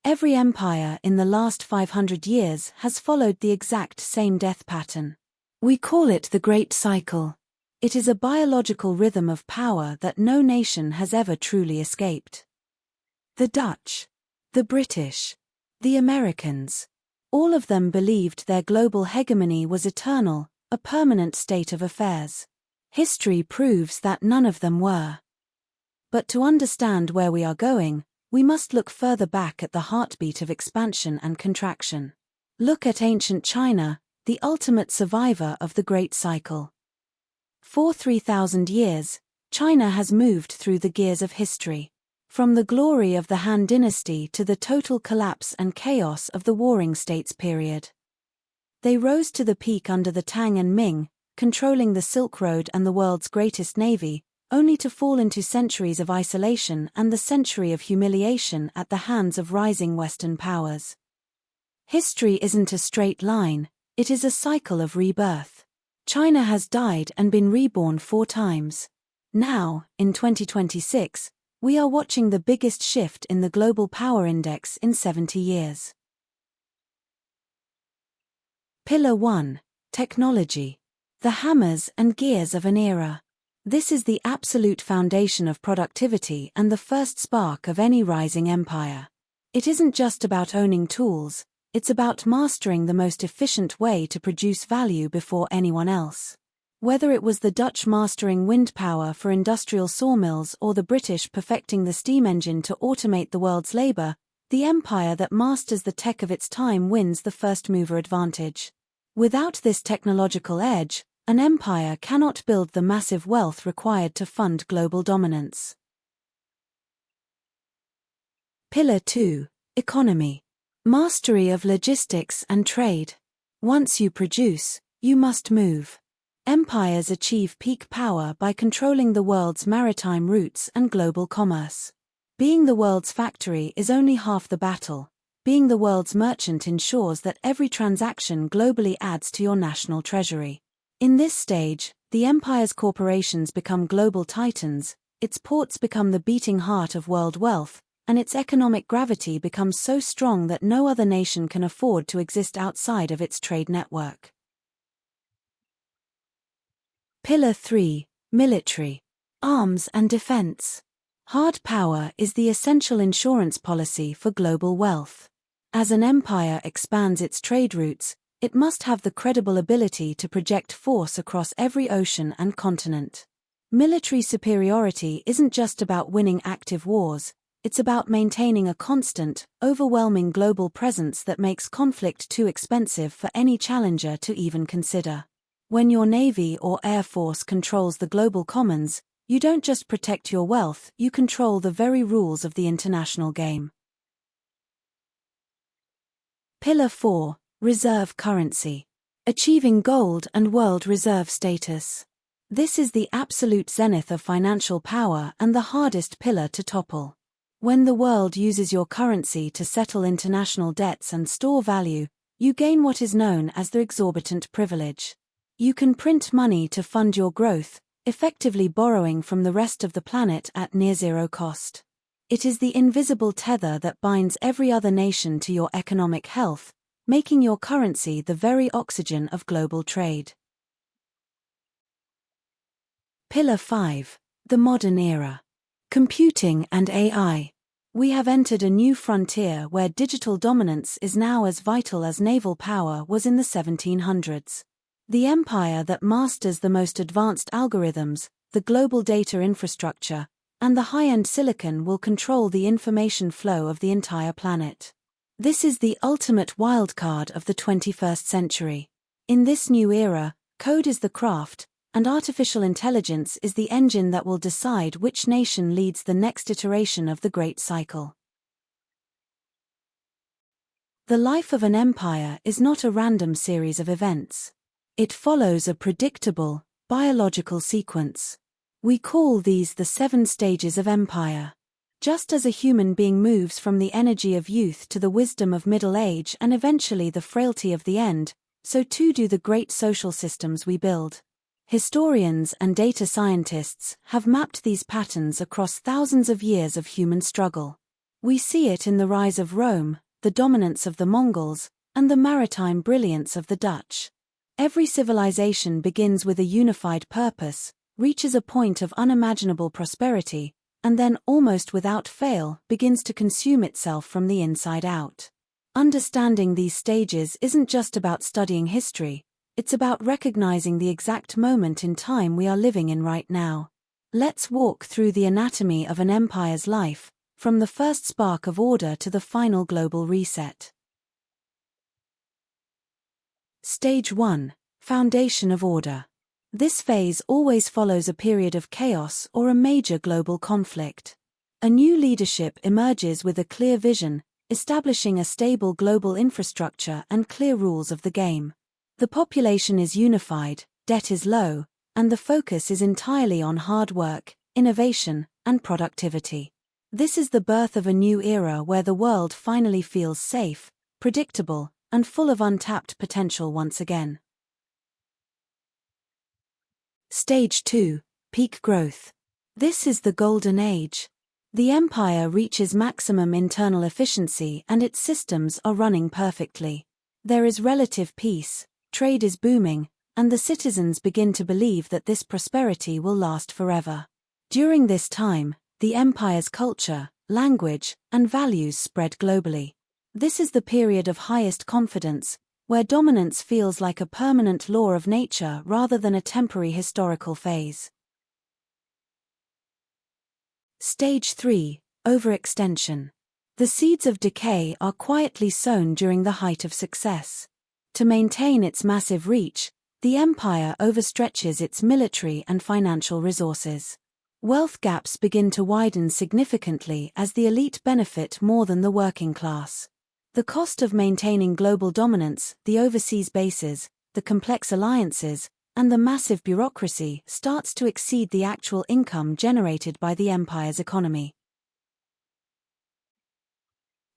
Every empire in the last 500 years has followed the exact same death pattern. We call it the Great Cycle. It is a biological rhythm of power that no nation has ever truly escaped. The Dutch, the British, the Americans, all of them believed their global hegemony was eternal, a permanent state of affairs. History proves that none of them were. But to understand where we are going, we must look further back at the heartbeat of expansion and contraction. Look at ancient China, the ultimate survivor of the Great Cycle. For 3,000 years, China has moved through the gears of history. From the glory of the Han Dynasty to the total collapse and chaos of the Warring States period. They rose to the peak under the Tang and Ming, controlling the Silk Road and the world's greatest navy, only to fall into centuries of isolation and the century of humiliation at the hands of rising Western powers. History isn't a straight line, it is a cycle of rebirth. China has died and been reborn 4 times. Now, in 2026, we are watching the biggest shift in the global power index in 70 years. Pillar 1. Technology. The hammers and gears of an era. This is the absolute foundation of productivity and the first spark of any rising empire. It isn't just about owning tools, it's about mastering the most efficient way to produce value before anyone else. Whether it was the Dutch mastering wind power for industrial sawmills or the British perfecting the steam engine to automate the world's labor, the empire that masters the tech of its time wins the first mover advantage. Without this technological edge, an empire cannot build the massive wealth required to fund global dominance. Pillar 2. Economy. Mastery of logistics and trade. Once you produce, you must move. Empires achieve peak power by controlling the world's maritime routes and global commerce. Being the world's factory is only half the battle. Being the world's merchant ensures that every transaction globally adds to your national treasury. In this stage, the empire's corporations become global titans, its ports become the beating heart of world wealth, and its economic gravity becomes so strong that no other nation can afford to exist outside of its trade network. Pillar 3. Military. Arms and defense. Hard power is the essential insurance policy for global wealth. As an empire expands its trade routes, it must have the credible ability to project force across every ocean and continent. Military superiority isn't just about winning active wars, it's about maintaining a constant, overwhelming global presence that makes conflict too expensive for any challenger to even consider. When your navy or air force controls the global commons, you don't just protect your wealth, you control the very rules of the international game. Pillar 4. Reserve currency. Achieving gold and world reserve status. This is the absolute zenith of financial power and the hardest pillar to topple. When the world uses your currency to settle international debts and store value, you gain what is known as the exorbitant privilege. You can print money to fund your growth, effectively borrowing from the rest of the planet at near zero cost. It is the invisible tether that binds every other nation to your economic health, making your currency the very oxygen of global trade. Pillar 5. The modern era. Computing and AI. We have entered a new frontier where digital dominance is now as vital as naval power was in the 1700s. The empire that masters the most advanced algorithms, the global data infrastructure, and the high-end silicon will control the information flow of the entire planet. This is the ultimate wildcard of the 21st century. In this new era, code is the craft, and artificial intelligence is the engine that will decide which nation leads the next iteration of the Great Cycle. The life of an empire is not a random series of events. It follows a predictable, biological sequence. We call these the 7 stages of empire. Just as a human being moves from the energy of youth to the wisdom of middle age and eventually the frailty of the end, so too do the great social systems we build. Historians and data scientists have mapped these patterns across thousands of years of human struggle. We see it in the rise of Rome, the dominance of the Mongols, and the maritime brilliance of the Dutch. Every civilization begins with a unified purpose, reaches a point of unimaginable prosperity, and then, almost without fail, begins to consume itself from the inside out. Understanding these stages isn't just about studying history, it's about recognizing the exact moment in time we are living in right now. Let's walk through the anatomy of an empire's life, from the first spark of order to the final global reset. Stage 1. Foundation of order. This phase always follows a period of chaos or a major global conflict. A new leadership emerges with a clear vision, establishing a stable global infrastructure and clear rules of the game. The population is unified, debt is low, and the focus is entirely on hard work, innovation, and productivity. This is the birth of a new era where the world finally feels safe, predictable, and full of untapped potential once again. Stage 2. Peak growth. This is the golden age. The empire reaches maximum internal efficiency and its systems are running perfectly. There is relative peace, trade is booming, and the citizens begin to believe that this prosperity will last forever. During this time, the empire's culture, language, and values spread globally. This is the period of highest confidence, where dominance feels like a permanent law of nature rather than a temporary historical phase. Stage 3. Overextension. The seeds of decay are quietly sown during the height of success. To maintain its massive reach, the empire overstretches its military and financial resources. Wealth gaps begin to widen significantly as the elite benefit more than the working class. The cost of maintaining global dominance, the overseas bases, the complex alliances, and the massive bureaucracy starts to exceed the actual income generated by the empire's economy.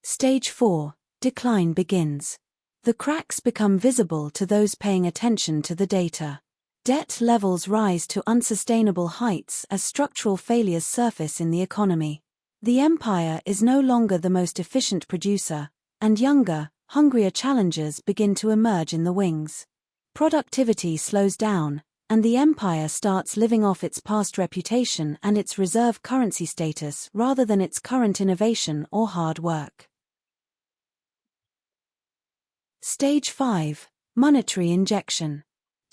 Stage 4. Decline begins. The cracks become visible to those paying attention to the data. Debt levels rise to unsustainable heights as structural failures surface in the economy. The empire is no longer the most efficient producer, and younger, hungrier challengers begin to emerge in the wings. Productivity slows down, and the empire starts living off its past reputation and its reserve currency status rather than its current innovation or hard work. Stage 5. Monetary injection.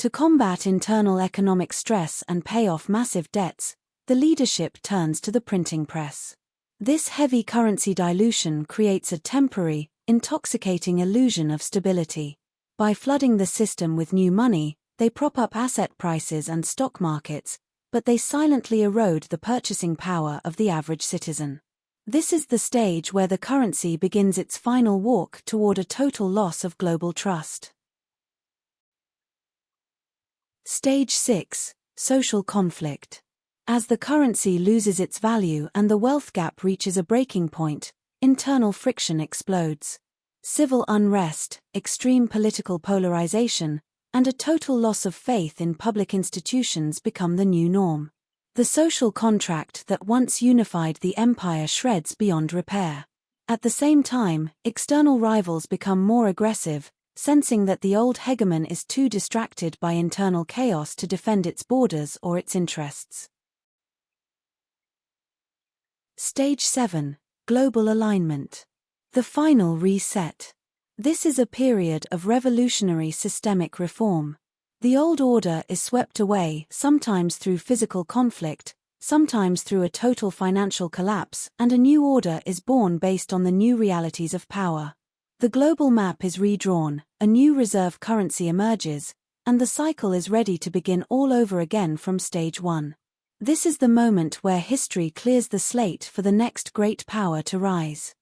To combat internal economic stress and pay off massive debts, the leadership turns to the printing press. This heavy currency dilution creates a temporary, intoxicating illusion of stability. By flooding the system with new money, they prop up asset prices and stock markets, but they silently erode the purchasing power of the average citizen. This is the stage where the currency begins its final walk toward a total loss of global trust. Stage 6. Social conflict. As the currency loses its value and the wealth gap reaches a breaking point, internal friction explodes. Civil unrest, extreme political polarization, and a total loss of faith in public institutions become the new norm. The social contract that once unified the empire shreds beyond repair. At the same time, external rivals become more aggressive, sensing that the old hegemon is too distracted by internal chaos to defend its borders or its interests. Stage 7. Global alignment. The final reset. This is a period of revolutionary systemic reform. The old order is swept away, sometimes through physical conflict, sometimes through a total financial collapse, and a new order is born based on the new realities of power. The global map is redrawn, a new reserve currency emerges, and the cycle is ready to begin all over again from stage 1. This is the moment where history clears the slate for the next great power to rise.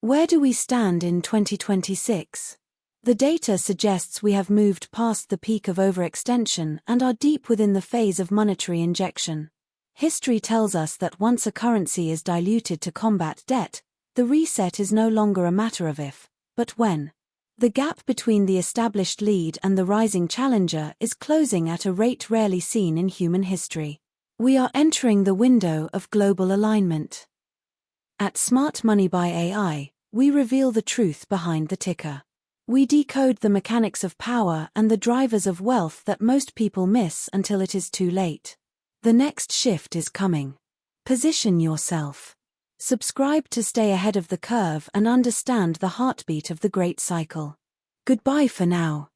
Where do we stand in 2026? The data suggests we have moved past the peak of overextension and are deep within the phase of monetary injection. History tells us that once a currency is diluted to combat debt, the reset is no longer a matter of if, but when. The gap between the established lead and the rising challenger is closing at a rate rarely seen in human history. We are entering the window of global alignment. At Smart Money by AI, we reveal the truth behind the ticker. We decode the mechanics of power and the drivers of wealth that most people miss until it is too late. The next shift is coming. Position yourself. Subscribe to stay ahead of the curve and understand the heartbeat of the great cycle. Goodbye for now.